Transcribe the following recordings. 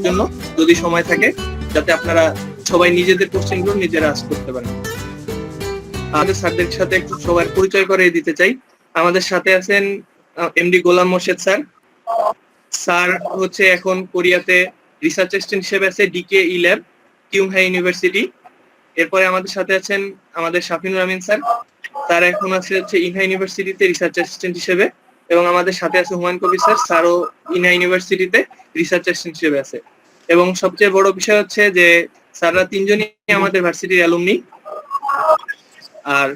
জন্য যদি সময় থাকে, যাতে আপনারা সবাই নিজেদের কোশ্চেনগুলো নিজেরা আস্ক করতে পারেন। আমাদের স্যারদের সাথে একটু সবার পরিচয় করে দিতে চাই। আমাদের সাথে আছেন এমডি গোলাম মোর্শেদ স্যার। স্যার হচ্ছে এখন কোরিয়াতে রিসার্চ অ্যাসিস্ট্যান্ট হিসেবে আছে ডিকে ই ল্যাব, কিউংহাই ইউনিভার্সিটি। এরপরে আমাদের সাথে আছেন আমাদের শাফিনুর আমিন স্যার। তার এখন আছে হচ্ছে ইনহা ইউনিভার্সিটিতে রিসার্চ অ্যাসিস্ট্যান্ট হিসেবে, এবং আমাদের সাথে আছে হুমায়ুন কবির স্যার। স্যারও ইনহা ইউনিভার্সিটিতে রিসার্চ অ্যাসিস্ট্যান্ট হিসেবে আছে। এবং সবচেয়ে বড় বিষয় হচ্ছে যে স্যাররা তিনজনই আমাদের ভার্সিটির অ্যালুমনি। আর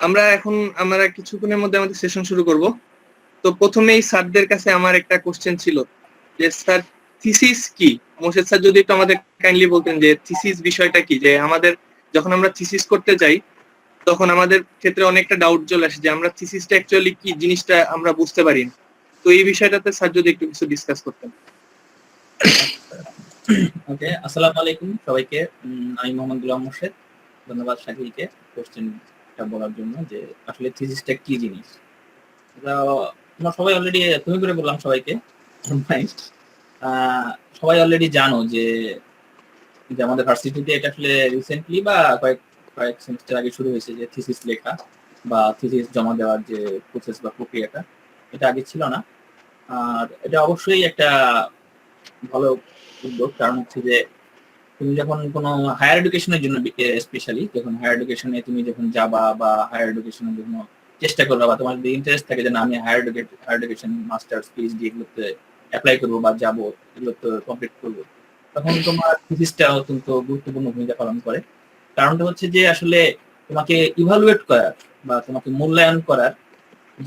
আমরা কিছুক্ষণের মধ্যে আমাদের সেশন শুরু করব। তো প্রথমেই স্যারদের কাছে আমার একটা কোশ্চেন ছিল যে স্যার থিসিস কি? মোর্শেদ স্যার যদি একটু আমাদের কাইন্ডলি বলতেন যে থিসিস বিষয়টা কি, যে আমাদের যখন আমরা থিসিস করতে যাই তখন আমাদের ক্ষেত্রে অনেকটা ডাউট চলে আসে যে আমরা থিসিসটা অ্যাকচুয়ালি কি জিনিসটা আমরা বুঝতে পারি না। তো এই বিষয়টাতে স্যার যদি একটু কিছু ডিসকাস করতেন। ওকে, আসসালামু আলাইকুম সবাইকে। আমি মোহাম্মদ গোলাম মোর্শেদ। ধন্যবাদ শাকিলকে কোশ্চেনটা বলার জন্য যে আসলে থিসিসটা কি জিনিস। তোমরা সবাই অলরেডি, তুমি করে বললাম সবাইকে, সবাই অলরেডি জানো যে আমাদের ভার্সিটিতে এটা আসলে রিসেন্টলি বা কয়েক সেমিস্টার আগে শুরু হয়েছে যে থিসিস লেখা বা থিসিস জমা দেওয়ার যে প্রসেস বা প্রক্রিয়াটা, এটা আগে ছিল না। আর এটা অবশ্যই একটা ভালো উদ্যোগ, কারণ হচ্ছে যে তুমি যখন কোনো হায়ার এডুকেশনের জন্য, স্পেশালি যখন হায়ার এডুকেশনে তুমি যখন যাবা বা হায়ার এডুকেশনের জন্য চেষ্টা করবা বা তোমার যদি ইন্টারেস্ট থাকে যে না আমি হায়ার এডুকেশন মাস্টার্স পিএইচডি এগুলোতে অ্যাপ্লাই করবো বা যাবো, এগুলোতে কমপ্লিট করবো, তখন তোমার থিসিসটা অত্যন্ত গুরুত্বপূর্ণ ভূমিকা পালন করে। কারণটা হচ্ছে যে আসলে তোমাকে ইভালুয়েট করার বা তোমাকে মূল্যায়ন করার,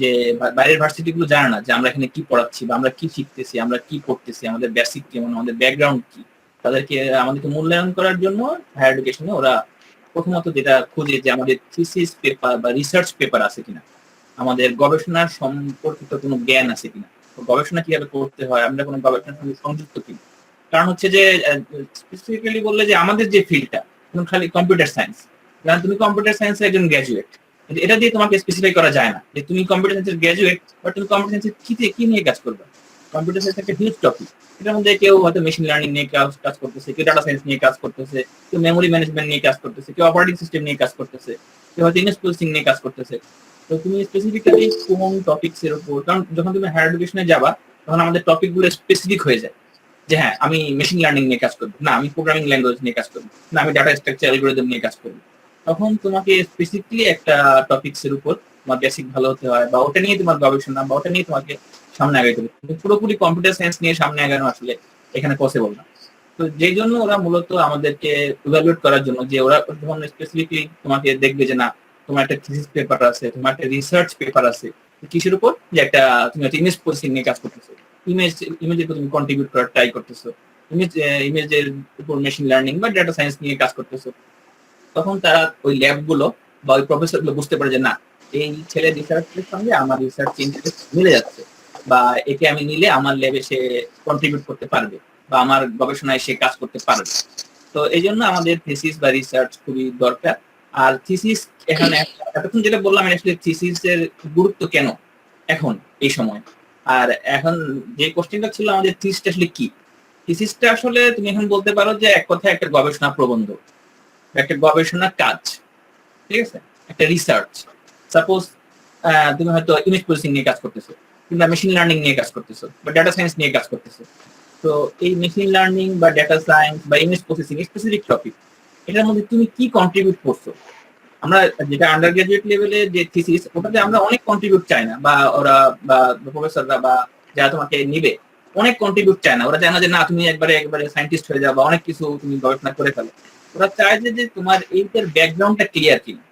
যে বাইরের ভার্সিটি গুলো জানে না যে আমরা এখানে কি পড়াচ্ছি বা আমরা কি শিখতেছি, আমরা কি করতেছি, আমাদের বেসিক কেমন, আমাদের ব্যাকগ্রাউন্ড কি, আমাদেরকে মূল্যায়ন করার জন্য হায়ার এডুকেশনে ওরা প্রথমত যেটা খোঁজে যে আমাদের থিসিস পেপার বা রিসার্চ পেপার আছে কিনা, আমাদের গবেষণার সম্পর্কিত কোনো জ্ঞান আছে কিনা, গবেষণা কিভাবে করতে হয়, আমরা কোনো গবেষণার সঙ্গে সংযুক্ত কিনা। কারণ হচ্ছে যে স্পেসিফিক্যালি বললে যে আমাদের যে ফিল্ডটা খালি কম্পিউটার সায়েন্স, কারণ তুমি কম্পিউটার সায়েন্সের একজন গ্র্যাজুয়েট, এটা দিয়ে তোমাকে স্পেসিফাই করা যায় না যে তুমি কম্পিউটার সায়েন্সের গ্র্যাজুয়েট বা তুমি কম্পিউটার সায়েন্সের কি নিয়ে কাজ করবে। কম্পিউটার সায়েন্স একটা হিউজ টপিক। এটার মধ্যে কেউ হয়তো মেশিন লার্নিং নিয়ে কাজ করতেছে, কেউ ডাটা সায়েন্স নিয়ে কাজ করতেছে, কেউ মেমোরি ম্যানেজমেন্ট নিয়ে কাজ করতেছে, কেউ অপারেটিং সিস্টেম নিয়ে কাজ করতেছে, কেউ হয়তো ইমেজ প্রসেসিং নিয়ে কাজ করতেছে। তো তুমি স্পেসিফিক্যালি কোন টপিকস এর উপর, কারণ যখন তুমি হায়ার এডুকেশনে যাবা তখন আমাদের টপিক গুলো স্পেসিফিক হয়ে যায় যে হ্যাঁ আমি মেশিন লার্নিং নিয়ে কাজ করবো, না আমি প্রোগ্রামিং ল্যাঙ্গুয়েজ নিয়ে কাজ করবো, না আমি ডাটা স্ট্রাকচার অ্যালগরিদম নিয়ে কাজ করবো। তখন তোমাকে স্পেসিফিকলি একটা টপিকস এর উপর তোমার বেসিক ভালো হতে হয় বা ওটা নিয়ে তোমার গবেষণা বা ওটা নিয়ে তোমাকে সামনে আগাইতে হবে। পুরোপুরি কম্পিউটার সায়েন্স নিয়ে সামনে আগানো আসলে এখানে পসিবল না। তো যেই জন্য ওরা মূলত আমাদেরকে ইভালুয়েট করার জন্য, যে ওরা যখন স্পেসিফিকলি তোমাকে দেখবে যে না তোমার একটা থিসিস পেপার আছে, তোমার একটা রিসার্চ পেপার আছে কিসের উপর, যে একটা তুমি হচ্ছে ইমেজ প্রসেসিং নিয়ে কাজ করতেছো, ইমেজের উপর তুমি কন্ট্রিবিউট করার ট্রাই করতেছো, ইমেজের উপর মেশিন লার্নিং বা ডাটা সায়েন্স নিয়ে কাজ করতেছো, তখন তারা ওই ল্যাব গুলো বা ওই প্রফেসর গুলো বুঝতে পারে যে না এই ছেলে রিসার্চের সঙ্গে আমার রিসার্চ ইন্টারেস্ট মিলে যাচ্ছে, বা একে আমি নিলে আমার ল্যাবে সে কন্ট্রিবিউট করতে পারবে বা আমার গবেষণায় সে কাজ করতে পারবে। তো এই জন্য আমাদের থিসিস বা রিসার্চ খুবই দরকার। আর থিসিস এখানে এতক্ষণ যেটা বললাম আসলে থিসিস এর গুরুত্ব কেন এখন এই সময়, আর এখন যে কোশ্চেনটা ছিল আমাদের থিসিসটা আসলে কি, থিসিসটা আসলে তুমি এখন বলতে পারো যে এক কথায় একটা গবেষণা প্রবন্ধ, একটা গবেষণা কাজ, ঠিক আছে, একটা রিসার্চ। সাপোজ তুমি হয়তো ইমেজ প্রসেসিং নিয়ে কাজ করতেছো, কিংবা মেশিন লার্নিং নিয়ে কাজ করতেছো বা ডাটা সায়েন্স নিয়ে কাজ করতেছো। তো এই মেশিন লার্নিং বা ডাটা সায়েন্স বা ইমেজ প্রসেসিং স্পেসিফিক টপিক, এটার মধ্যে তুমি কি কন্ট্রিবিউট করছো। আমরা যেটা আন্ডার গ্রাজুয়েট লেভেলে যে থিসিস, ওটাতে আমরা অনেক কন্ট্রিবিউট চাই না, বা ওরা বা প্রফেসররা বা যারা তোমাকে নিবে অনেক কন্ট্রিবিউট চায় না। ওরা চায় না যে না তুমি একবারে সায়েন্টিস্ট হয়ে যাও বা অনেক কিছু তুমি গবেষণা করে ফেলো। ওরা চায় যে তোমার এইটার ব্যাকগ্রাউন্ডটা ক্লিয়ার কিনা।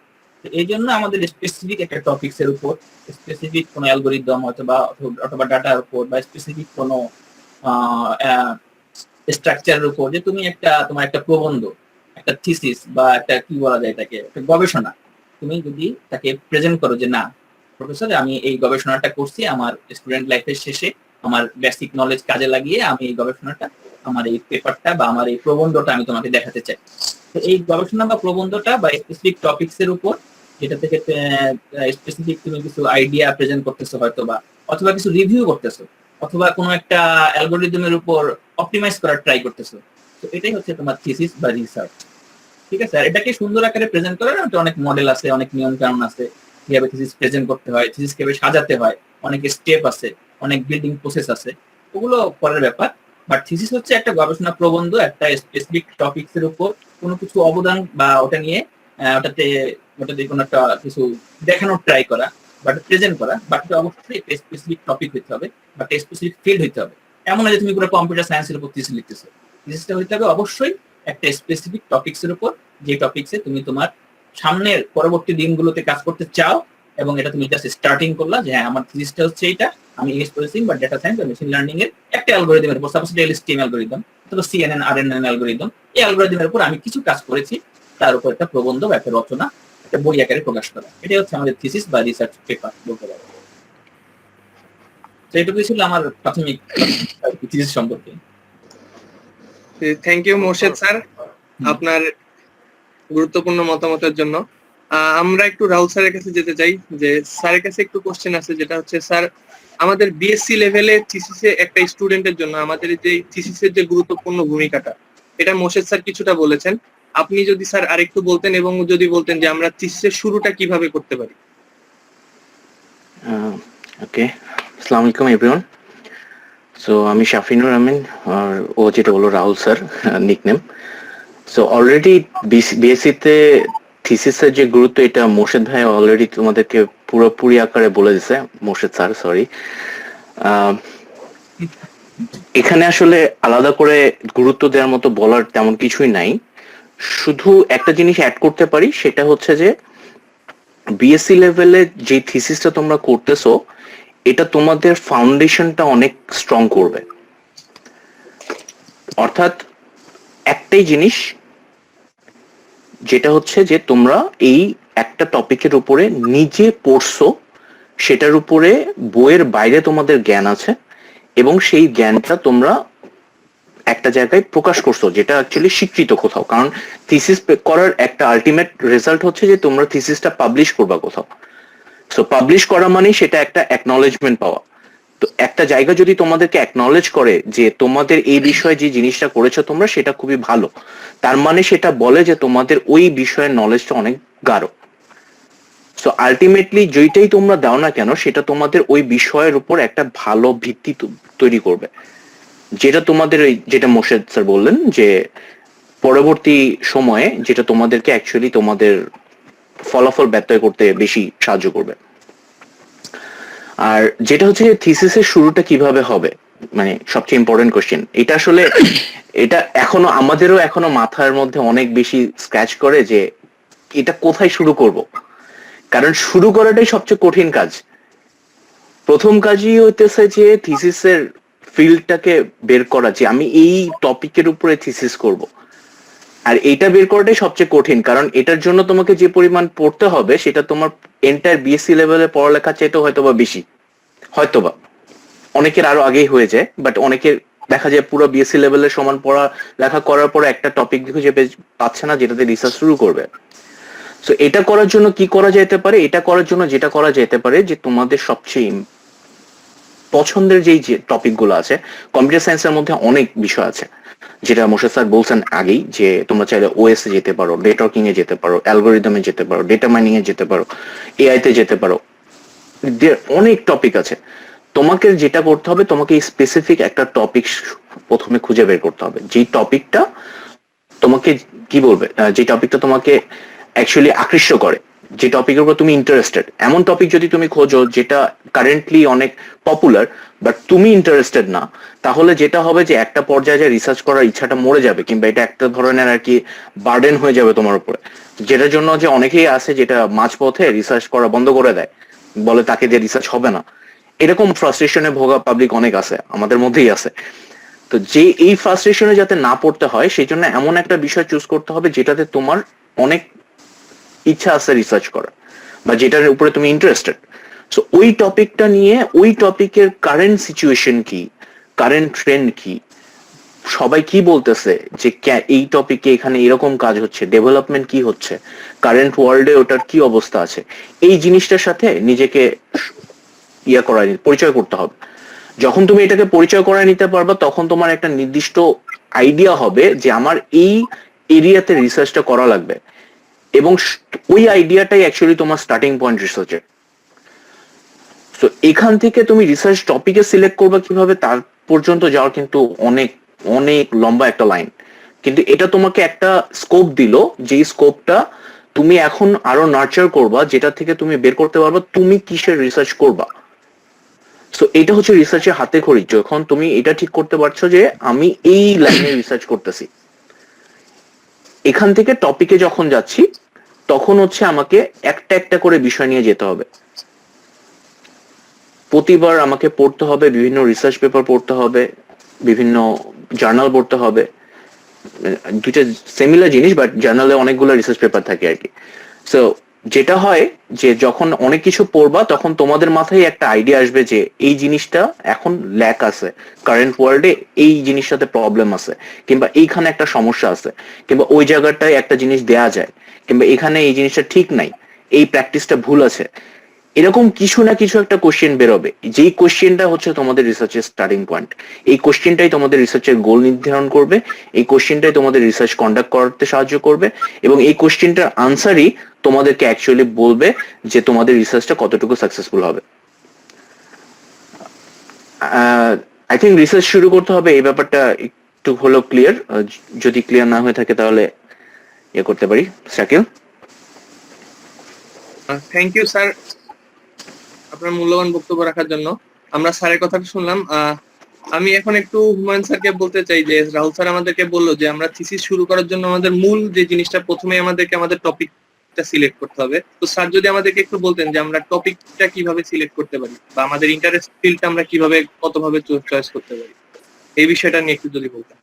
এই জন্য আমাদের স্পেসিফিক একটা টপিকস এর উপর, স্পেসিফিক কোনো অ্যালগরিদম অথবা ডাটার উপর বা স্পেসিফিক কোনো স্ট্রাকচারের উপর, যে তুমি তোমার একটা প্রবন্ধ, একটা থিসিস বা একটা কি বলা যায় এটাকে, একটা গবেষণা তুমি যদি তাকে প্রেজেন্ট করো যে না প্রফেসর আমি এই গবেষণাটা করছি আমার স্টুডেন্ট লাইফের শেষে, আমার বেসিক নলেজ কাজে লাগিয়ে আমি এই গবেষণাটা, আমার এই পেপারটা বা আমার এই প্রবন্ধটা আমি তোমাকে দেখাতে চাই। তো এই গবেষণা বা প্রবন্ধটা বা স্পেসিফিক টপিকস এর উপর, যেটা থেকে স্পেসিফিক তুমি কিছু আইডিয়া প্রেজেন্ট করতেছো হয়তো, বা অথবা কিছু রিভিউ করতেছো, অথবা কোনো একটা অ্যালগোরিদমের উপর অপটিমাইজ করার ট্রাই করতেছো। তো এটাই হচ্ছে তোমার থিসিস বা রিসার্চ। ঠিক আছে, আর এটাকে সুন্দর আকারে প্রেজেন্ট করার অনেক মডেল আছে, অনেক নিয়ম কানুন আছে, কিভাবে থিসিস প্রেজেন্ট করতে হয়, থিসিস কিভাবে সাজাতে হয়, অনেক স্টেপ আছে, অনেক বিল্ডিং প্রসেস আছে, ওগুলো পরের ব্যাপার। বাট থিসিস হচ্ছে একটা গবেষণা প্রবন্ধ একটা স্পেসিফিক টপিকস এর উপর কোনো কিছু অবদান বা ওটা নিয়ে ওটাতে ওটাতে কোনো একটা কিছু দেখানোর ট্রাই করা, বাট প্রেজেন্ট করা। বাট এটা অবশ্যই একটা স্পেসিফিক টপিক হইতে হবে, বাট স্পেসিফিক ফিল্ড হইতে হবে। এমন না যে তুমি পুরো কম্পিউটার সায়েন্সের উপর থিসিস লিখতেছো। থিসিসটা হইতে হবে অবশ্যই একটা স্পেসিফিক টপিকস এর উপর, যে টপিকসে তুমি তোমার সামনের পরবর্তী দিনগুলোতে কাজ করতে চাও, এবং এটা তুমি জাস্ট স্টার্টিং করলা যে হ্যাঁ আমার থিসিসটা হচ্ছে এইটা, আমি ইউজ প্রসেসিং বা ডেটা সায়েন্স বা মেশিন লার্নিং এর একটা অ্যালগরিদমের উপর, সাপোজ এলএসটিএম অ্যালগরিদম অথবা সিএনএন আরএনএন অ্যালগরিদম, এই অ্যালগরিদমের উপর আমি কিছু কাজ করেছি, তার উপর একটা প্রবন্ধ বা একটা রচনা, একটা বই আকারে প্রকাশ করা, এটাই হচ্ছে আমাদের থিসিস বা রিসার্চ পেপার বলতে পারো। তো এটুকুই ছিল আমার প্রাথমিক থিসিস সম্পর্কে। থ্যাংক ইউ মোর্শেদ স্যার আপনার গুরুত্বপূর্ণ মতামতের জন্য। আমরা একটু রাহুল স্যারের কাছে যেতে চাই, যে স্যারের কাছে একটু কোশ্চেন আছে, যেটা হচ্ছে স্যার আমাদের বিএসসি লেভেলে থিসিসে একটা স্টুডেন্টের জন্য আমাদের যে থিসিসের যে গুরুত্বপূর্ণ ভূমিকাটা, এটা মোর্শেদ স্যার কিছুটা বলেছেন। আপনি যদি স্যার আরেকটু বলতেন, এবং যদি বলতেন যে আমরা থিসিসের শুরুটা কিভাবে করতে পারি। ওকে, আসসালামু আলাইকুম এভরিওয়ান। সো আমি শাফিনুর আমিন, আর ও যেটা বললো Rahul sir nickname. So already BSc তে থিসিসের যে গুরুত্ব এটা মোর্শেদ ভাই অলরেডি তোমাদেরকে পুরোপুরি আকারে বলে দিছে, মোর্শেদ স্যার সরি। এখানে আসলে আলাদা করে গুরুত্ব দেওয়ার মতো বলার তেমন কিছুই নাই। শুধু একটা জিনিস অ্যাড করতে পারি, সেটা হচ্ছে যে বিএসসি লেভেলে যে থিসিসটা তোমরা করতেছো এটা তোমাদের ফাউন্ডেশনটা অনেক স্ট্রং করবে। অর্থাৎ একটাই জিনিস, যেটা হচ্ছে যে তোমরা এই একটা টপিকের উপরে নিজে পড়ছো, সেটার উপরে বইয়ের বাইরে তোমাদের জ্ঞান আছে, এবং সেই জ্ঞানটা তোমরা একটা জায়গায় প্রকাশ করছো, যেটা অ্যাকচুয়ালি স্বীকৃত কোথাও। কারণ থিসিস করার একটা আলটিমেট রেজাল্ট হচ্ছে যে তোমরা থিসিসটা পাবলিশ করবা কোথাও। সো পাবলিশ করা মানে সেটা একটা অ্যাকনলেজমেন্ট পাওয়া। তো একটা জায়গা যদি তোমাদেরকে অ্যাকনলেজ করে যে তোমাদের এই বিষয়ে যে জিনিসটা করেছো তোমরা সেটা খুবই ভালো, তার মানে সেটা বলে যে তোমাদের ওই বিষয়ের নলেজটা অনেক গাঢ়। সো আলটিমেটলি যেটাই তোমরা দাও না কেন সেটা তোমাদের ওই বিষয়ের উপর একটা ভালো ভিত্তি তৈরি করবে, যেটা তোমাদের যেটা মোর্শেদ স্যার বললেন যে পরবর্তী সময়ে যেটা তোমাদেরকে অ্যাকচুয়ালি তোমাদের ফলাফল ব্যত্যয় করতে বেশি সাহায্য করবে। আর যেটা হচ্ছে থিসিসের শুরুটা কিভাবে হবে, মানে সবচেয়ে ইম্পর্টেন্ট কোশ্চেন এটা। আসলে এটা এখনো আমাদেরও এখনো মাথার মধ্যে অনেক বেশি স্ক্র্যাচ করে যে এটা কোথায় শুরু করব। কারণ শুরু করাটাই সবচেয়ে কঠিন কাজ। প্রথম কাজই হইতেছে যে থিসিসের ফিল্ডটাকে বের করা, যে আমি এই টপিকের উপরে থিসিস করব। আর এইটা বের করাটাই সবচেয়ে কঠিন, কারণ এটার জন্য তোমাকে যে পরিমাণ পড়তে হবে সেটা তোমার এন্টায়ার বিএসসি লেভেলে পড়ালেখা চাইতে হয়তোবা বেশি, হয়তোবা অনেকের আরো আগেই হয়ে যায়, বাট অনেকের দেখা যায় পুরো বিএসসি লেভেলের সমান পড়া লেখা করার পর একটা টপিক খুঁজে পাচ্ছে না যেটাতে রিসার্চ শুরু করবে। সো এটা করার জন্য কি করা যেতে পারে, এটা করার জন্য যেটা করা যেতে পারে যে তোমাদের সবচেয়ে পছন্দের যেই যে টপিক গুলো আছে, কম্পিউটার সায়েন্সের মধ্যে অনেক বিষয় আছে, যেটা মোর্শেদ স্যার বলছেন আগেই, যে তোমরা চাইলে ওএস এ যেতে পারো, নেটওয়ার্কিং এ যেতে পারো, অ্যালগোরিদমে যেতে পারো, ডেটা মাইনিং এ যেতে পারো, এআই তে যেতে পারো, অনেক টপিক আছে। তোমাকে যেটা করতে হবে, তোমাকে স্পেসিফিক একটা টপিক প্রথমে খুঁজে বের করতে হবে, যেই টপিকটা তোমাকে কি বলবে, যে টপিকটা তোমাকে অ্যাকচুয়ালি আকৃষ্ট করে, যে টপিকের উপর তুমি ইন্টারেস্টেড। এমন টপিক যদি তুমি খোঁজো যেটা কারেন্টলি অনেক পপুলার বাট তুমি ইন্টারেস্টেড না, তাহলে যেটা হবে যে একটা পর্যায়ে যে রিসার্চ করার ইচ্ছাটা মরে যাবে, কিংবা এটা একটা ধরনের আর কি বার্ডেন হয়ে যাবে তোমার উপরে, যেটার জন্য যে অনেকেই আছে যেটা মাঝপথে রিসার্চ করা বন্ধ করে দেয়, বলে তাকে দিয়ে রিসার্চ হবে না। এরকম ফ্রাস্ট্রেশনে ভোগা পাবলিক অনেক আছে, আমাদের মধ্যেই আছে। তো যে এই ফ্রাস্ট্রেশনে যাতে না পড়তে হয় সেই জন্য এমন একটা বিষয় চুজ করতে হবে যেটাতে তোমার অনেক ইচ্ছা আছে রিসার্চ করার, বা যেটার উপরে তুমি ইন্টারেস্টেড। সো ওই টপিকটা নিয়ে ওই টপিকের কারেন্ট সিচুয়েশন কি, কারেন্ট ট্রেন্ড কি, সবাই কি বলতেছে, যে এই টপিকে এখানে এরকম কাজ হচ্ছে, ডেভেলপমেন্ট কি হচ্ছে, কারেন্ট ওয়ার্ল্ডে ওটার কি অবস্থা আছে, এই জিনিসটার সাথে নিজেকে পরিচয় করতে হবে। যখন তুমি এটাকে পরিচয় করে নিতে পারবা তখন তোমার একটা নির্দিষ্ট আইডিয়া হবে যে আমার এই এরিয়াতে রিসার্চটা করা লাগবে, এবং ওই আইডিয়াটাই অ্যাকচুয়ালি তোমার স্টার্টিং পয়েন্ট রিসার্চের। তো এখান থেকে তুমি রিসার্চ টপিকে সিলেক্ট করবে কিভাবে তার পর্যন্ত যাওয়ার কিন্তু অনেক অনেক লম্বা একটা লাইন। কিন্তু এটা তোমাকে একটা স্কোপ দিল, যেই স্কোপটা তুমি এখন আরো নার্চার করবা, যেটা থেকে তুমি বের করতে পারবা তুমি কিসের রিসার্চ করবা। সো এটা হচ্ছে রিসার্চের হাতে খড়ি, যখন তুমি এটা ঠিক করতে পারছো যে আমি এই লাইনে রিসার্চ করতেছি। এখান থেকে টপিকে যখন যাচ্ছি তখন হচ্ছে আমাকে একটা একটা করে বিষয় নিয়ে যেতে হবে। প্রতিবার আমাকে পড়তে হবে, বিভিন্ন রিসার্চ পেপার পড়তে হবে, বিভিন্ন জার্নাল পড়তে হবে। দুইটা সিমিলার জিনিস, বাট জার্নালে অনেকগুলো রিসার্চ পেপার থাকে আর কি। সো যেটা হয় যে যখন অনেক কিছু পড়বা তখন তোমাদের মাথায় একটা আইডিয়া আসবে যে এই জিনিসটা এখন ল্যাক আছে, কারেন্ট ওয়ার্ল্ডে এই জিনিসটাতে প্রবলেম আছে, কিংবা এইখানে একটা সমস্যা আছে, কিংবা ওই জায়গাটায় একটা জিনিস দেয়া যায়, কিংবা এখানে এই জিনিসটা ঠিক নাই, এই প্র্যাকটিসটা ভুল আছে। এরকম কিছু না কিছু একটা কোশ্চেন বেরোবে, যেই কোশ্চেনটা হচ্ছে তোমাদের রিসার্চের স্টার্টিং পয়েন্ট। এই কোশ্চেনটাই তোমাদের রিসার্চের গোল নির্ধারণ করবে, এই কোশ্চেনটাই তোমাদের রিসার্চ কন্ডাক্ট করতে সাহায্য করবে, এবং এই কোশ্চেনটার আনসারই তোমাদেরকে অ্যাকচুয়ালি বলবে যে তোমাদের রিসার্চটা কতটুকু সাকসেসফুল হবে। আই থিঙ্ক রিসার্চ শুরু করতে হবে এই ব্যাপারটা একটু হলো ক্লিয়ার। যদি ক্লিয়ার না হয়ে থাকে তাহলে ইয়ে করতে পারি। শাকিল। থ্যাংক ইউ স্যার আপনার মূল্যবান বক্তব্য রাখার জন্য। আমরা স্যারের কথাটা শুনলাম। আমি এখন একটু হুমায়ুন স্যারকে বলতে চাই যে রাহুল স্যার আমাদেরকে বললো যে আমরা থিসিস শুরু করার জন্য আমাদের মূল যে জিনিসটা, প্রথমে আমাদেরকে আমাদের টপিকটা সিলেক্ট করতে হবে। তো স্যার যদি আমাদেরকে একটু বলতেন যে আমরা টপিকটা কিভাবে সিলেক্ট করতে পারি, বা আমাদের ইন্টারেস্ট ফিল্ডটা আমরা কিভাবে কতভাবে চয়েস করতে পারি, এই বিষয়টা নিয়ে একটু যদি বলতেন।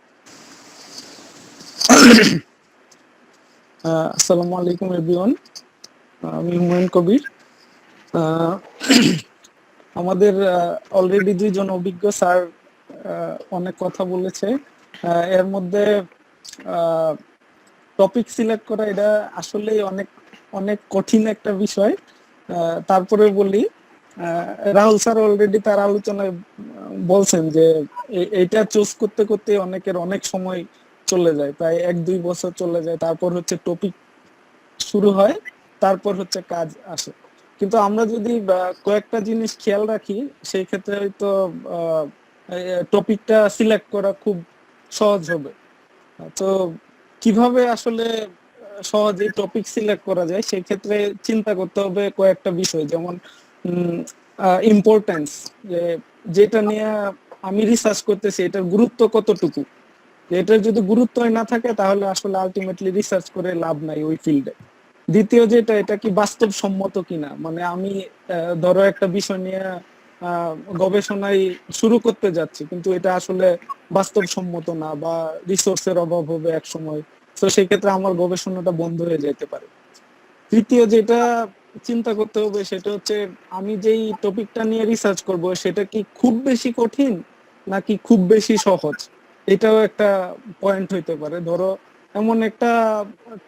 আসসালামু আলাইকুম এভরিওয়ান, আমি হুমায়ুন কবির। আমাদের অলরেডি দুইজন অভিজ্ঞ স্যার অনেক কথা বলেছে। এর মধ্যে টপিক সিলেক্ট করা এটা আসলে অনেক অনেক কঠিন একটা বিষয়। তারপরে বলি, রাহুল স্যার অলরেডি তার আলোচনায় বলছেন যে এটা চুজ করতে করতে অনেকের অনেক সময় চলে যায়, প্রায় 1-2 বছর চলে যায়। তারপর হচ্ছে টপিক শুরু হয়, তারপর হচ্ছে কাজ আসে। কিন্তু আমরা যদি কয়েকটা জিনিস খেয়াল রাখি সেই ক্ষেত্রে হয়তো টপিকটা সিলেক্ট করা খুব সহজ হবে। তো কিভাবে আসলে সহজে টপিক সিলেক্ট করা যায় সেই ক্ষেত্রে চিন্তা করতে হবে কয়েকটা বিষয়, যেমন ইম্পর্টেন্স, যেটা নিয়ে আমি রিসার্চ করতেছি এটার গুরুত্ব কতটুকু। এটার যদি গুরুত্বই না থাকে তাহলে আসলে আলটিমেটলি রিসার্চ করে লাভ নাই ওই ফিল্ডে। দ্বিতীয় যেটা, এটা কি বাস্তবসম্মত কিনা, মানে আমি ধরো একটা বিষয় নিয়ে গবেষণায় শুরু করতে যাচ্ছি কিন্তু এটা আসলে বাস্তবসম্মত না, বা রিসোর্সের অভাব হবে এক সময়, তো সেই ক্ষেত্রে আমার গবেষণাটা বন্ধ হয়ে যেতে পারে। তৃতীয় যেটা চিন্তা করতে হবে সেটা হচ্ছে আমি যেই টপিকটা নিয়ে রিসার্চ করব সেটা কি খুব বেশি কঠিন নাকি খুব বেশি সহজ, এটাও একটা পয়েন্ট হইতে পারে। ধরো এমন একটা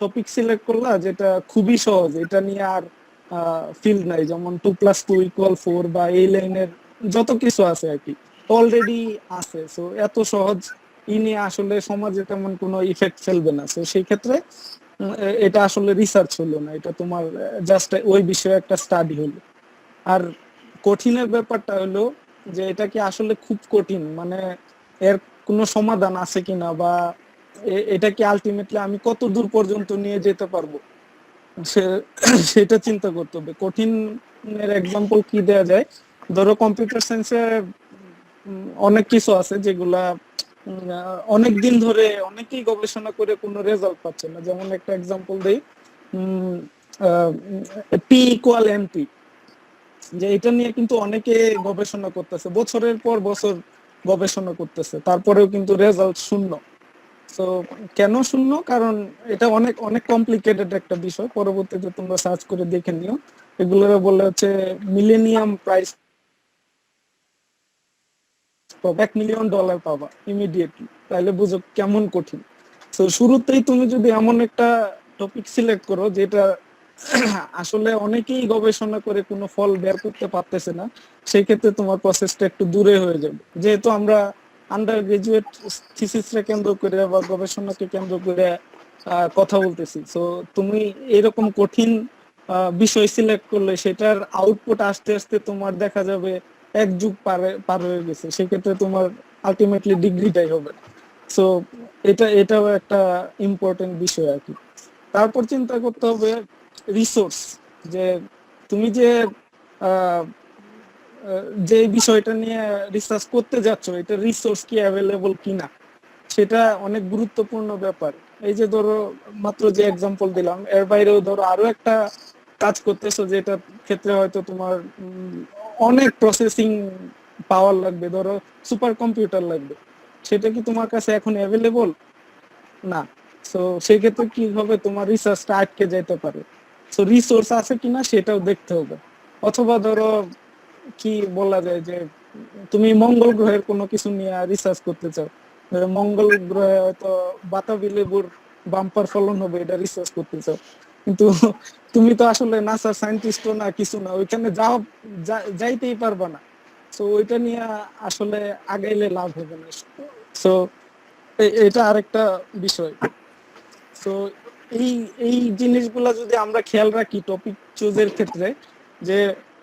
টপিক সিলেক্ট করলা যেটা খুবই সহজ, এটা নিয়ে আর ফিল্ড নাই, যেমন 2+2=4 বা এই লাইনের যত কিছু আছে আর কি অলরেডি আছে। সো এত সহজ নিয়ে আসলে সমাজে তেমন কোনো ইফেক্ট ফেলবে না। সো সেই ক্ষেত্রে এটা আসলে রিসার্চ হলো না, এটা তোমার জাস্ট ওই বিষয়ে একটা স্টাডি হলো। আর কঠিনের ব্যাপারটা হলো যে এটা কি আসলে খুব কঠিন, মানে এর কোনো সমাধান আছে কিনা, বা এটা কি আলটিমেটলি আমি কত দূর পর্যন্ত নিয়ে যেতে পারবো সেটা চিন্তা করতে হবে। কঠিনের এক্সাম্পল কি দেয়া যায়, ধরো কম্পিউটার সায়েন্সে অনেক কিছু আছে যেগুলা অনেক দিন ধরে অনেকেই গবেষণা করে কোনো রেজাল্ট পাচ্ছে না। যেমন একটা এক্সাম্পল দেই, P=MP, যে এটা নিয়ে কিন্তু অনেকে গবেষণা করতেছে, বছরের পর বছর গবেষণা করতেছে, তারপরেও কিন্তু রেজাল্ট শূন্য। তো কেন শূন্য? কারণ এটা অনেক অনেক কমপ্লিকেটেড একটা বিষয়, পরবর্তীতে তোমরা সার্চ করে দেখে নিও। এগুলো বলে হচ্ছে মিলেনিয়াম প্রাইস, $1 মিলিয়ন পাবা ইমিডিয়েটলি, তাহলে বুঝো কেমন কঠিন। তো শুরুতেই তুমি যদি এমন একটা টপিক সিলেক্ট করো যেটা আসলে অনেকেই গবেষণা করে কোনো ফল বের করতে পারতেছে না, সেই ক্ষেত্রে তোমার প্রসেসটা একটু দূরে হয়ে যাবে। যেহেতু আমরা আন্ডার গ্রাজুয়েট থিসিসকে কেন্দ্র করে বা গবেষণাকে কেন্দ্র করে কথা বলতেছি, তো তুমি এরকম কঠিন বিষয় সিলেক্ট করলে সেটার আউটপুট আস্তে আস্তে তোমার দেখা যাবে এক যুগ পার হয়ে গেছে, সেক্ষেত্রে তোমার আলটিমেটলি ডিগ্রিটাই হবে। সো এটাও একটা ইম্পর্টেন্ট বিষয় আর কি। তারপর চিন্তা করতে হবে রিসোর্স, যে তুমি আহ, যে বিষয়টা নিয়ে রিসার্চ করতে যাচ্ছ এটা রিসোর্স কি অ্যাভেলেবল কিনা, সেটা অনেক গুরুত্বপূর্ণ ব্যাপার। এই যে ধরো মাত্র যে এক্সাম্পল দিলাম, এর বাইরেও ধরো আরো একটা কাজ করতেছো যেটার ক্ষেত্রে হয়তো তোমার অনেক প্রসেসিং পাওয়ার লাগবে, ধরো সুপার কম্পিউটার লাগবে, সেটা কি তোমার কাছে এখন অ্যাভেলেবল না। সো সেই ক্ষেত্রে কি হবে, তোমার রিসার্চটা আটকে যেতে পারে। সো রিসোর্স আছে কিনা সেটাও দেখতে হবে। অথবা ধরো কি বলা যায় যে তুমি মঙ্গল গ্রহের কোনো কিছু নিয়ে রিসার্চ করতে চাও, মঙ্গল গ্রহে হয়তো বাতাবি লেবুর বাম্পার ফলন হবে এটা রিসার্চ করতে চাও, কিন্তু তুমি তো আসলে নাসার সায়েন্টিস্টও না কিছু না, ওইখানে যাইতেই পারবা না। তো ওইটা নিয়ে আসলে আগাইলে লাভ হবে না। সো এটা আরেকটা বিষয়। তো এই এই জিনিসগুলা যদি আমরা খেয়াল রাখি টপিক চুজের ক্ষেত্রে, যে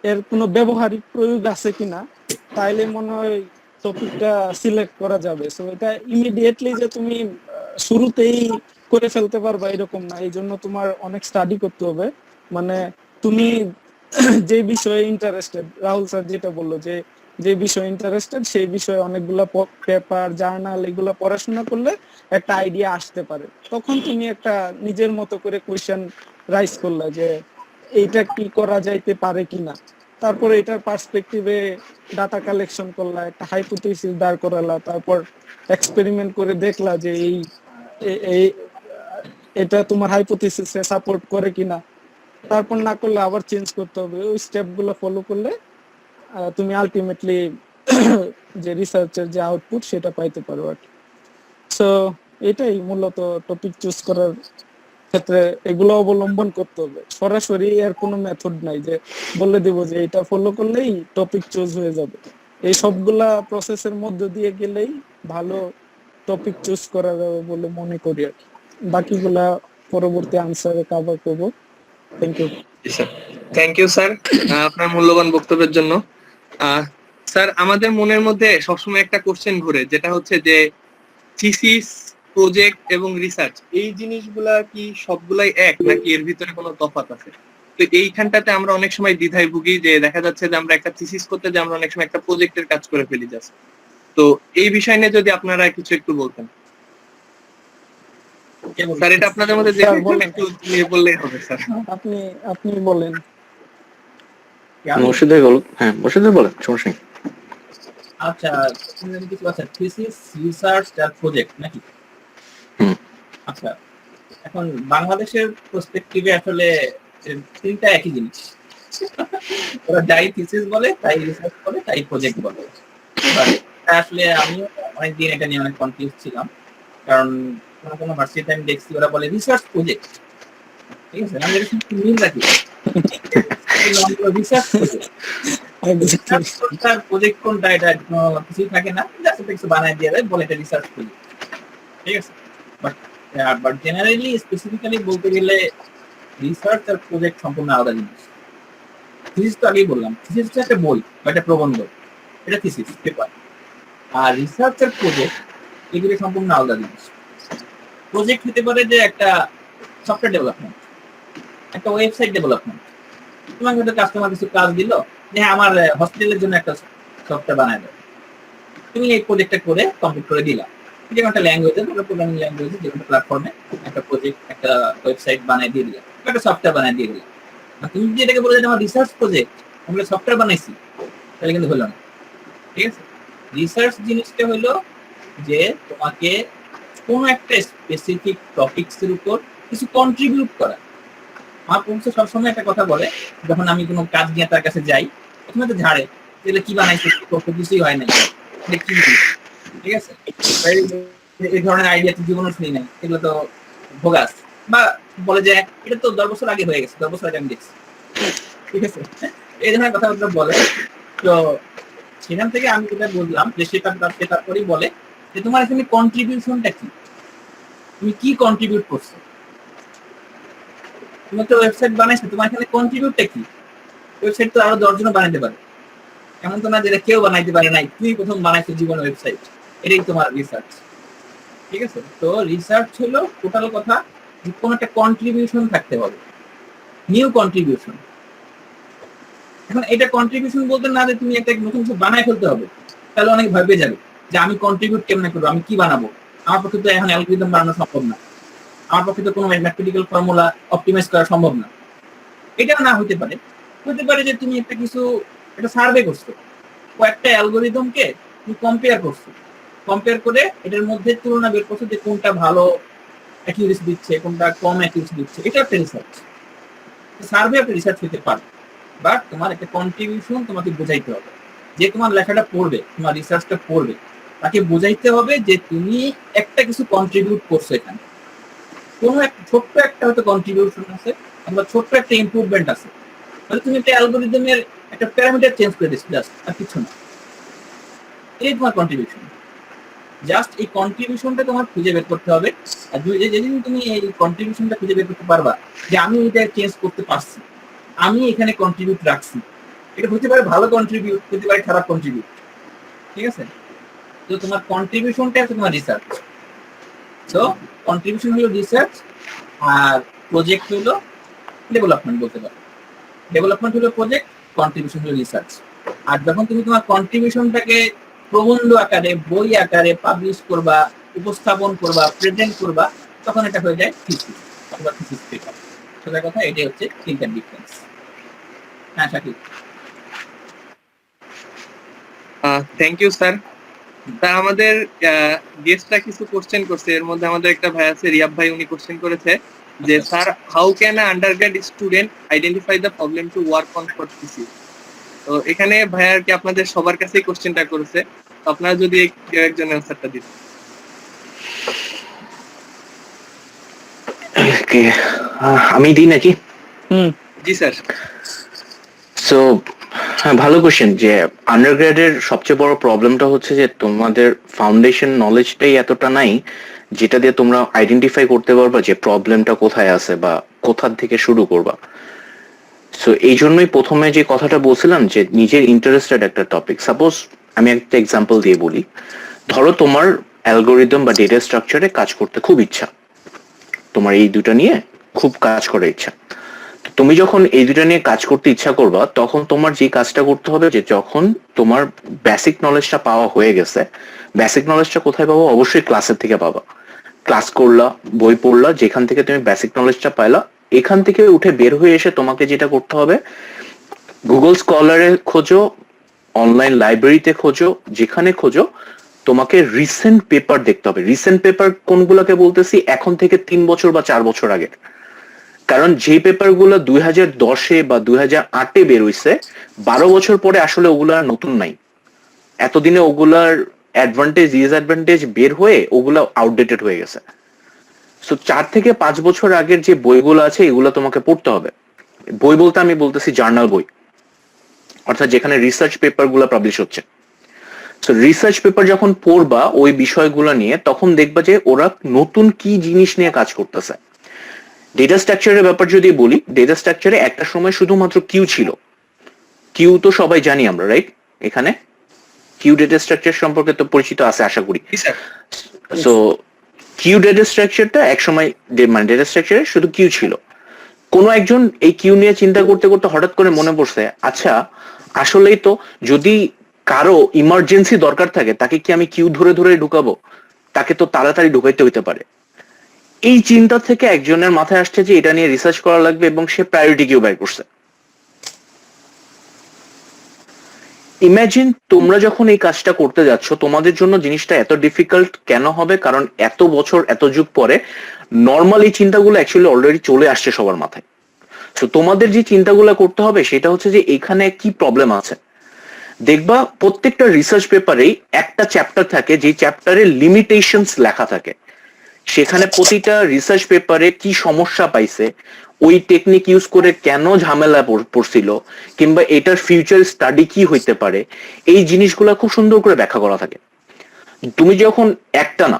এর কোনো ব্যবহারিক প্রয়োগ আছে কিনা, তাইলে মনে হয় টপিকটা সিলেক্ট করা যাবে। সো এটা ইমিডিয়েটলি যে তুমি শুরুতেই করে ফেলতে পারবা এরকম না, এই জন্য তোমার অনেক স্টাডি করতে হবে। মানে তুমি যে বিষয়ে ইন্টারেস্টেড, রাহুল স্যার যেটা বললো যে যে বিষয়ে ইন্টারেস্টেড সেই বিষয়ে অনেকগুলা পেপার জার্নাল এগুলা পড়াশোনা করলে একটা আইডিয়া আসতে পারে। তখন তুমি একটা নিজের মতো করে কোয়েশ্চেন রাইজ করলা যে এইটা কি করা যাইতে পারে কিনা, তারপরে এটার পার্সপেক্টিভে ডাটা কালেকশন করলা, একটা হাইপোথিসিস দাঁড় করালা, তারপর এক্সপেরিমেন্ট করে দেখলা যে এই এটা তোমার হাইপোথিসিসে সাপোর্ট করে কিনা, তারপর না করলে আবার চেঞ্জ করতে হবে। ওই স্টেপ গুলো ফলো করলে তুমি আলটিমেটলি যে রিসার্চের যে আউটপুট সেটা পাইতে পারো আর কি। সো এটাই মূলত টপিক চুজ করার ক্ষেত্রে এগুলো অবলম্বন করতে হবে। সরাসরি এর কোনো মেথড নাই যে বলে দেব যে এটা ফলো করলেই টপিক চুজ হয়ে যাবে। এই সবগুলা প্রসেসের মধ্য দিয়ে গেলেই ভালো টপিক চুজ করা যাবে বলে মনে করি আর কি। বাকিগুলা পরবর্তী আনসারে কভার করব। Thank you thank you sir আপনার মূল্যবান বক্তব্যের জন্য। স্যার আমাদের মনের মধ্যে সবসময় একটা কোশ্চেন ঘুরে, যেটা হচ্ছে যে থিসিস, প্রজেক্ট এবং রিসার্চ এই জিনিসগুলা কি সবগুলাই এক, নাকি এর ভিতরে কোনো তফাৎ আছে? তো এইখানটাতে আমরা অনেক সময় দ্বিধায় ভুগি, যে দেখা যাচ্ছে যে আমরা একটা থিসিস করতে যে আমরা অনেক সময় একটা প্রজেক্টের কাজ করে ফেলি জাস্ট। তো এই বিষয় নিয়ে যদি আপনারা কিছু একটু বলতেন। স্যার এটা আপনাদের মধ্যে যে একটু নিয়ে বললেই হবে স্যার। আপনি আপনি বলেন। মোর্শেদ ভাই বলুন। হ্যাঁ মোর্শেদ ভাই বলেন, সমস্যা নেই। আচ্ছা, তুমি কিছু আছে থিসিস, রিসার্চ আর প্রজেক্ট নাকি? আচ্ছা, এখন বাংলাদেশের পার্সপেক্টিভে আসলে তিনটা একই জিনিস। ওরা যাই থিসিস বলে, তাই রিসার্চ বলে, তাই প্রজেক্ট বলে। আসলে আমিও অনেকদিন এটা নিয়ে অনেক কনফিউজ ছিলাম, কারণ কোনো ভার্সিটিতে আমি দেখছি ওরা বলে রিসার্চ প্রজেক্ট, ঠিক আছে, আমি এটা মিল রাখি রিসার্চ প্রজেক্ট কোনটা, এটা কিছুই থাকে না, জাস্ট কিছু বানায় দিয়ে দেয় বলে এটা রিসার্চ প্রজেক্ট, ঠিক আছে। বাট জেনারেলি স্পেসিফিক্যালি বলতে গেলে রিসার্চ আর প্রজেক্ট সম্পূর্ণ আলাদা জিনিস। থিসিস তো আগেই বললাম, থিসিস হচ্ছে একটা বই বা একটা প্রবন্ধ, এটা থিসিস পেপার। আর রিসার্চ আর প্রজেক্ট এগুলো সম্পূর্ণ আলাদা জিনিস। প্রজেক্ট হতে পারে যে একটা সফটওয়্যার ডেভেলপমেন্ট, একটা ওয়েবসাইট ডেভেলপমেন্ট। তোমাকে হয়তো কাস্টমার কিছু কাজ দিল যে হ্যাঁ আমার হসপিটালের জন্য একটা সফটওয়্যার বানায় দেয়, তুমি এই প্রজেক্টটা করে কমপ্লিট করে দিলা। যে একটা ল্যাঙ্গুয়েজে, প্রোগ্রামিং ল্যাঙ্গুয়েজে যে কোনো প্ল্যাটফর্মে একটা প্রজেক্ট, একটা ওয়েবসাইট বানিয়ে দিয়ে দিলা, একটা সফটওয়্যার বানিয়ে দিয়ে দিলা। তুমি যদি এটাকে বলে যে আমার রিসার্চ প্রজেক্ট, আমরা সফটওয়্যার বানাইছি, তাহলে কিন্তু হলো না, ঠিক আছে। রিসার্চ জিনিসটা হলো যে তোমাকে কোনো একটা স্পেসিফিক টপিকসের উপর কিছু কন্ট্রিবিউট করা। আমার প্রফেসর সবসময় একটা কথা বলে, যখন আমি কোনো কাজ নিয়ে তার কাছে যাই, প্রথমে তো ঝাড়ে যেটা কি বানাইছে, কিছুই হয় নাই, ঠিক আছে, এই ধরনের আইডিয়া তো জীবনও শুনি নাই, এগুলো তো ভোগাস বা বলে যে এটা তো 10 বছর আগে হয়ে গেছে, 10 বছর আগে আমি দেখছি, ঠিক আছে, এই ধরনের কথাবার্তা বলে। তো সেখান থেকে আমি যেটা বললাম যে সে তারপরেই বলে যে তোমার এখানে কন্ট্রিবিউশনটা কি, তুমি কি কন্ট্রিবিউট করছো, তুমি একটা ওয়েবসাইট বানাইছো, তোমার এখানে কন্ট্রিবিউটটা কি? ওয়েবসাইট তো আরো 10 জন বানাইতে পারে, এমন তো না যেটা কেউ বানাইতে পারে নাই, তুমি প্রথম বানাইছো জীবন ওয়েবসাইট, এটাই তোমার রিসার্চ, ঠিক আছে। তো রিসার্চ হলো টোটাল কথা যে কোনো একটা কন্ট্রিবিউশন থাকতে হবে, নিউ কন্ট্রিবিউশন। এখন এটা কন্ট্রিবিউশন বলতে না যে তুমি একটা নতুন কিছু বানাই ফেলতে হবে, তাহলে অনেক ভয় পেয়ে যাবে যে আমি কন্ট্রিবিউট কেমনে করবো, আমি কি বানাবো, আমার পক্ষে তো এখন অ্যালগরিদম বানানো সম্ভব না, আমার পক্ষে তো কোনো ম্যাথমেটিক্যাল ফর্মুলা অপটিমাইজ করা সম্ভব না। এটা না হতে পারে, হতে পারে যে তুমি একটা সার্ভে করছো, কয়েকটা অ্যালগরিদমকে তুমি কম্পেয়ার করছো, কম্পেয়ার করে এটার মধ্যে তুলনা বের করছো যে কোনটা ভালো অ্যাকিউরেসি দিচ্ছে, কোনটা কম অ্যাকিউরেসি দিচ্ছে, এটা একটা রিসার্চ। সার্ভে একটা রিসার্চ হতে পারে, বাট তোমার একটা কন্ট্রিবিউশন তোমাকে বোঝাইতে হবে, যে তোমার লেখাটা পড়বে, তোমার রিসার্চটা পড়বে, তাকে বোঝাইতে হবে যে তুমি একটা কিছু কন্ট্রিবিউট করছো, এখানে কোনো একটা ছোট্ট একটা হয়তো কন্ট্রিবিউশন আছে অথবা ছোট্ট একটা ইমপ্রুভমেন্ট আছে, তাহলে তুমি একটা অ্যালগরিদমের একটা প্যারামিটার চেঞ্জ করে দিচ্ছ, জাস্ট আর কিছু না, এই তোমার কন্ট্রিবিউশন। জাস্ট এই কন্ট্রিবিউশনটা তোমার খুঁজে বের করতে হবে, আর যেদিন তুমি এই কন্ট্রিবিউশনটা খুঁজে বের করতে পারবা যে আমি এটা চেঞ্জ করতে পারছি, আমি এখানে কন্ট্রিবিউট রাখছি, এটা হতে পারে ভালো কন্ট্রিবিউট, হতে পারে খারাপ কন্ট্রিবিউট, ঠিক আছে। তো তোমার কন্ট্রিবিউশনটা হচ্ছে তোমার রিসার্চ। তো কন্ট্রিবিউশন হলো রিসার্চ, আর প্রজেক্ট হলো ডেভেলপমেন্ট বলতে পারো। ডেভেলপমেন্ট হলো প্রজেক্ট, কন্ট্রিবিউশন হলো রিসার্চ। আর যখন তুমি তোমার কন্ট্রিবিউশনটাকে প্রবন্ধ আকারে, বই আকারে পাবলিশ করবা, উপস্থাপন করবা, প্রেজেন্ট করবা, তখন এটা হয়ে যায় থিসিস অথবা থিসিস পেপার। সোজা কথা এটাই হচ্ছে তিনটা ডিফারেন্স। হ্যাঁ Shakib. Thank you sir. Sir আমাদের গেস্টরা কিছু কোশ্চেন করছে, এর মধ্যে আমাদের একটা ভাই আছে রিয়াব ভাই, উনি কোশ্চেন করেছে যে sir how can a undergrad student identify the problem to work on for thesis. তো এখানে ভাই আর কি আপনাদের সবার কাছেই কোশ্চেনটা করেছে, আপনারা যদি একজন অ্যান্সারটা দিতেন। আমি দিই নাকি? জি স্যার। সো হ্যাঁ, ভালো কোশ্চেন। যে আন্ডারগ্রেডের সবচেয়ে বড় প্রবলেমটা হচ্ছে যে তোমাদের ফাউন্ডেশন নলেজটাই এতটা নাই যেটা দিয়ে তোমরা আইডেন্টিফাই করতে পারবা যে প্রবলেমটা কোথায় আছে বা কোথার থেকে শুরু করবা। সো এই জন্যই প্রথমে যে কথাটা বলছিলাম যে নিজের ইন্টারেস্টেড একটা টপিক। সাপোজ আমি একটা এক্সাম্পল দিয়ে বলি, ধরো তোমার অ্যালগোরিদম বা ডেটা স্ট্রাকচারে কাজ করতে খুব ইচ্ছা, তোমার এই দুটা নিয়ে খুব কাজ করার ইচ্ছা। তুমি যখন এই দুটা নিয়ে কাজ করতে ইচ্ছা করবা, তখন তোমার যে কাজটা করতে হবে যে যখন তোমার বেসিক নলেজটা পাওয়া হয়ে গেছে, বেসিক নলেজটা কোথায় পাবো? অবশ্যই ক্লাসের থেকে পাবা। ক্লাস করলা, বই পড়লা, যেখান থেকে তুমি বেসিক নলেজটা পাইলা, এখান থেকে উঠে বের হয়ে এসে তোমাকে যেটা করতে হবে, গুগল স্কলারে খোঁজো, অনলাইন লাইব্রেরিতে খোঁজো, যেখানে খোঁজো, তোমাকে রিসেন্ট পেপার দেখতে হবে। রিসেন্ট পেপার কোনগুলোকে বলতেছি? এখন থেকে 3 বছর বা 4 বছর আগে। কারণ যে পেপার গুলো 2010-এ বা 2008-এ বের হইছে, 12 বছর পরে আসলে ওগুলা নতুন নাই। এতদিনে ওগুলার অ্যাডভান্টেজ ডিসঅ্যাডভান্টেজ বের হয়ে ওগুলা আউটডেটেড হয়ে গেছে। সো 4 থেকে 5 বছর আগের যে বইগুলো আছে এগুলো তোমাকে পড়তে হবে। বই বলতে আমি বলতেছি জার্নাল বই, অর্থাৎ যেখানে রিসার্চ পেপার গুলো পাবলিশ হচ্ছে। সো রিসার্চ পেপার যখন পড়বা ওই বিষয়গুলো নিয়ে, তখন দেখবা যে ওরা নতুন কি জিনিস নিয়ে কাজ করতেছে। ডেটা স্ট্রাকচারের ব্যাপার যদি বলি, ডেটা স্ট্রাকচারে একটা সময় শুধুমাত্র কিউ ছিল। কিউ তো সবাই জানি আমরা, রাইট? এখানে কিউ ডেটা স্ট্রাকচার সম্পর্কে তো পরিচিত আছে আশা করি। সো কিউ ডেটা স্ট্রাকচারটা একসময় মানে ডেটা স্ট্রাকচারে শুধু কিউ ছিল। কোনো একজন এই কিউ নিয়ে চিন্তা করতে করতে হঠাৎ করে মনে পড়ছে, আচ্ছা আসলেই তো যদি কারো ইমার্জেন্সি দরকার থাকে তাকে কি আমি কিউ ধরে ধরে ঢুকাবো? তাকে তো তাড়াতাড়ি ঢুকাইতে হইতে পারে। এই চিন্তা থেকে একজনের মাথায় আসছে যে এটা নিয়ে রিসার্চ করা লাগবে, এবং সে প্রায়োরিটি কিউ বের করছে। ইমাজিন তোমরা যখন এই কাজটা করতে যাচ্ছ, তোমাদের জন্য জিনিসটা এত ডিফিকাল্ট কেন হবে? কারণ এত বছর এত যুগ পরে নর্মাল এই চিন্তাগুলো অ্যাকচুয়ালি অলরেডি চলে আসছে সবার মাথায়। তো তোমাদের যে চিন্তাগুলো করতে হবে সেটা হচ্ছে যে এখানে কি প্রবলেম আছে। দেখবা প্রত্যেকটা রিসার্চ পেপারেই একটা চ্যাপ্টার থাকে, যে চ্যাপ্টারে লিমিটেশনস লেখা থাকে। সেখানে প্রতিটা রিসার্চ পেপারে কি সমস্যা পাইছে, ওই টেকনিক ইউজ করে কেন ঝামেলা পড়ছিল, কিংবা এটার ফিউচার স্টাডি কি হইতে পারে, এই জিনিসগুলো খুব সুন্দর করে ব্যাখ্যা করা থাকে। তুমি যখন একটা না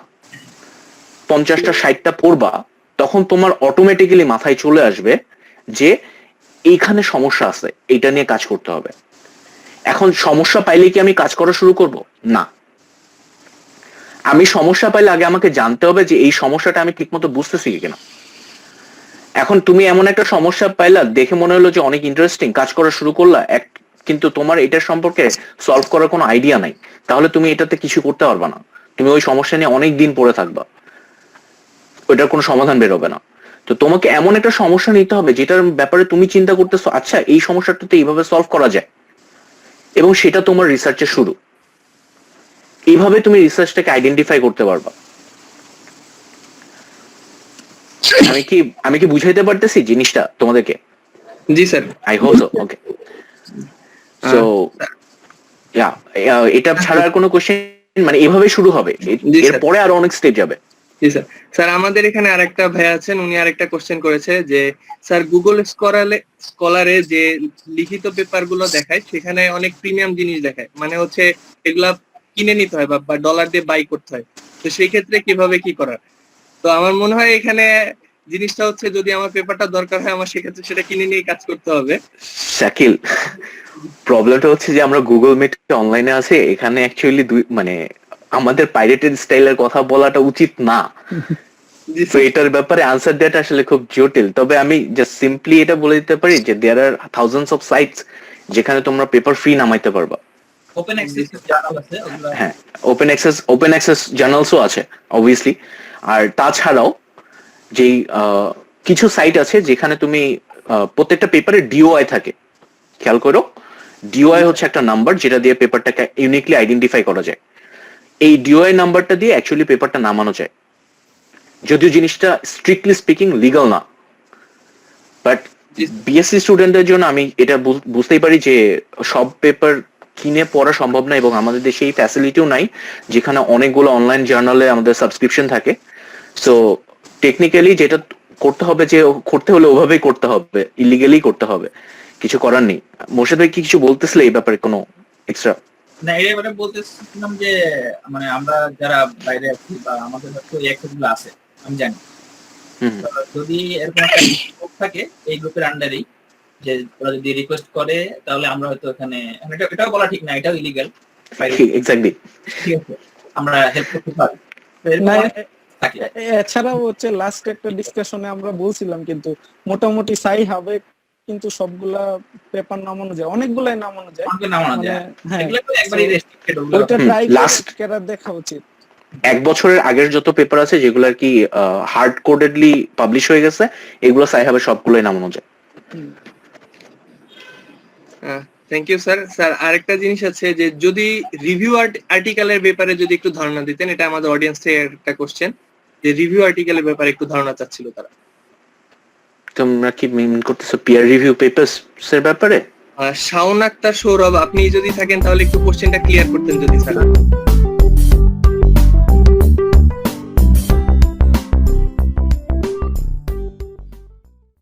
50টা 60টা পড়বা, তখন তোমার অটোমেটিক্যালি মাথায় চলে আসবে যে এইখানে সমস্যা আছে, এটা নিয়ে কাজ করতে হবে। এখন সমস্যা পাইলে কি আমি কাজ করা শুরু করব? না, আমি সমস্যা পাইলে আগে আমাকে জানতে হবে যে এই সমস্যাটা আমি ঠিকমতো বুঝতেছি কিনা। এখন তুমি এমন একটা সমস্যা পাইলা, দেখে মনে হলো যে অনেক ইন্টারেস্টিং, কাজ করা শুরু করলা, কিন্তু তোমার এটার সম্পর্কে সলভ করার কোনো আইডিয়া নাই, তাহলে তুমি এটাতে কিছু করতে পারবা না। তুমি ওই সমস্যা নিয়ে অনেক দিন পড়ে থাকবা, ওইটার কোনো সমাধান বেরোবে না। তো তোমাকে এমন একটা সমস্যা নিতে হবে যেটার ব্যাপারে তুমি চিন্তা করতেছো, আচ্ছা এই সমস্যাটাতে এইভাবে সলভ করা যায়, এবং সেটা তোমার রিসার্চের শুরু। এইভাবে তুমি রিসার্চটাকে আইডেন্টিফাই করতে পারবা। আমি কি বুঝাইতে পারতেছি জিনিসটা তোমাদেরকে? জি sir. I hope so. Okay, so এটা ছাড়া আর কোনো কোশ্চেন? মানে এভাবে শুরু হবে, এরপরে আরো অনেক স্টেপ যাবে। জি স্যার। স্যার আমাদের এখানে আরেকটা ভাই আছেন, উনি আরেকটা কোশ্চেন করেছে যে স্যার গুগল স্কলারে যে লিখিত পেপার গুলো দেখায় সেখানে অনেক প্রিমিয়াম জিনিস দেখায়, মানে হচ্ছে এগুলা কিনে নিতে হয় বা ডলার দিয়ে বাই করতে হয়, তো সেই ক্ষেত্রে কিভাবে কি করার? তো আমার মনে হয় এখানে জিনিসটা হচ্ছে যদি আমার পেপারটা দরকার হয় আমার সেক্ষেত্রে সেটা কিনে নিয়ে কাজ করতে হবে। শাকিল, প্রবলেমটা হচ্ছে যে আমরা গুগল মিট অনলাইনে আছে, এখানে অ্যাকচুয়ালি মানে আমাদের পাইরেটেড স্টাইলের কথা বলাটা উচিত না। তো এটার ব্যাপারে আনসার দেওয়াটা আসলে খুব জটিল। তবে আমি জাস্ট সিম্পলি এটা বলে দিতে পারি যে দেয়ার আর থাউজেন্ডস অফ সাইটস যেখানে তোমরা পেপার ফ্রি নামাইতে পারবা। ওপেন অ্যাক্সেস জার্নাল আছে, হ্যাঁ, ওপেন অ্যাক্সেস জার্নালসও আছে অবভিয়াসলি। আর তাছাড়াও যেই কিছু সাইট আছে যেখানে তুমি প্রত্যেকটা পেপারে ডিওআই থাকে, খেয়াল করো। ডিওআই হচ্ছে একটা নাম্বার যেটা দিয়ে পেপারটাকে ইউনিকলি আইডেন্টিফাই করা যায়। এই ডিওআই নাম্বারটা দিয়ে অ্যাকচুয়ালি পেপারটা নামানো যায়, যদিও জিনিসটা স্ট্রিক্টলি স্পিকিং লিগাল না। বাট বিএসসি স্টুডেন্টদের জন্য আমি এটা বুঝতেই পারি যে সব পেপার কিনে পড়া সম্ভব না, এবং আমাদের দেশে এই ফ্যাসিলিটিও নাই যেখানে অনেকগুলো অনলাইন জার্নালে আমাদের সাবস্ক্রিপশন থাকে। সো টেকনিক্যালি যেটা করতে হবে, যে করতে হলে ওভাবেই করতে হবে, ইলিগালি করতে হবে, কিছু করার নেই। মোর্শেদ ভাই কি কিছু বলতেছিলে এই ব্যাপারে কোনো এক্সট্রা? না, এর ব্যাপারে বলতেছিলাম যে মানে আমরা যারা বাইরে আছি বা আমাদের হয়তো এই অ্যাক্সেস গুলো আছে, আমি জানি যদি এরকম একটা গ্রুপ থাকে এই গ্রুপের আন্ডারেই, যে ওরা যদি রিকোয়েস্ট করে তাহলে আমরা হয়তো এখানে, এটাও বলা ঠিক না, এটাও ইলিগাল, এক্স্যাক্টলি, ঠিক আছে, আমরা হেল্প করতে পারি। এছাড়াও হচ্ছে লাস্ট একটা ডিসকাশনে আমরা বলছিলাম কিন্তু মোটামুটি সাই হবে, কিন্তু সবগুলা পেপার নামানো যায়, অনেকগুলাই নামানো যায়, হ্যাঁ ওইটা ট্রাই করে দেখা উচিত। 1 বছরের আগের যত পেপার আছে যেগুলো আর কি হার্ড কোডেডলি পাবলিশ হয়ে গেছে, এগুলো সাই হবে সবগুলোই নামানো যায়। Thank you sir. স্যার আরেকটা জিনিস আছে যে যদি রিভিউ আর্টিকেলের ব্যাপারে যদি একটু ধারণা দিতেন, এটা আমাদের অডিয়েন্স থেকে একটা কোশ্চেন, যে রিভিউ আর্টিকেলের ব্যাপারে একটু ধারণা চাচ্ছিল তারা। তোমরা কি মিন করতেছো পিয়ার রিভিউ পেপারস এর ব্যাপারে? শাওন আক্তার সৌরভ, আপনি যদি থাকেন তাহলে একটু কোশ্চেনটা ক্লিয়ার করতেন যদি স্যার।